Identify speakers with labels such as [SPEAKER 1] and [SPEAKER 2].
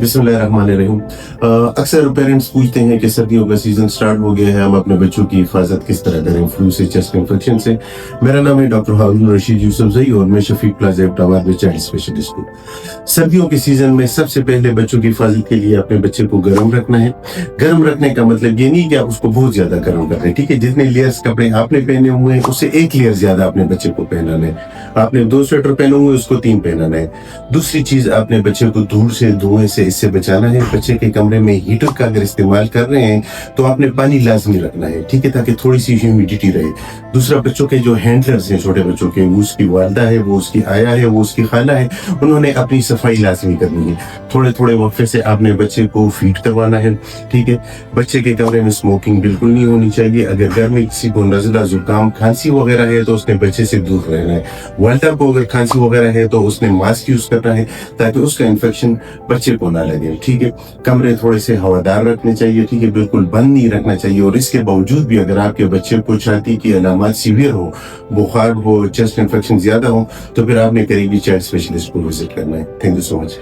[SPEAKER 1] बिस्मिल्लाहिर्रहमानिर्रहीम। अक्सर पेरेंट्स पूछते हैं कि सर्दियों का सीजन स्टार्ट हो गया है, हम अपने बच्चों की हिफाजत किस तरह करें फ्लू से, चेस्ट इन्फेक्शन से। मेरा नाम है डॉक्टर हारून रशीद यूसुफजई और मैं शफीक प्लाजा इब्टाबाद में चाइल्ड स्पेशलिस्ट हूँ। सर्दियों के सीजन में सबसे पहले बच्चों की हिफाजत के लिए अपने बच्चे को गर्म रखना है। गर्म रखने का मतलब ये नहीं कि आप उसको बहुत ज्यादा गर्म कर रहे हैं, ठीक है। जितने लेयर्स कपड़े आपने पहने हुए हैं उससे एक लेयर ज्यादा अपने बच्चे को पहनाना है। आपने 2 स्वेटर पहने हुए उसको 3 पहनाना है। दूसरी चीज, अपने बच्चे को धूल से, धुएं से इससे बचाना है। बच्चे के कमरे में हीटर का अगर इस्तेमाल कर रहे हैं तो आपने पानी लाजमी रखना है, ठीक है, ताकि थोड़ी सी ह्यूमिडिटी रहे। दूसरा, बच्चों के जो हैंडलर्स हैं छोटे बच्चों के, वो उसकी वालदा है, वो उसकी आया है, वो उसकी खाला है, उन्होंने अपनी सफाई लाजमी करनी है। थोड़े थोड़े वक्फे से आपने बच्चे को फीड करवाना है, ठीक है। बच्चे के कमरे में स्मोकिंग बिल्कुल नहीं होनी चाहिए। अगर घर में किसी को नज़ला, जुकाम, खांसी वगैरह है तो उसने बच्चे से दूर रहना है। वालदा को अगर खांसी वगैरह है तो उसने मास्क यूज करना है ताकि उसका इन्फेक्शन बच्चे को ना लगे, ठीक है। कमरे थोड़े से हवादार रखने चाहिए, ठीक है, बिल्कुल बंद नहीं रखना चाहिए। और इसके बावजूद भी अगर आपके बच्चे को छाती की अलामत सीवियर हो, बुखार हो, चेस्ट इन्फेक्शन ज्यादा हो, तो फिर आपने करीबी चाइल्ड स्पेशलिस्ट को विजिट करना है। Thank you so much.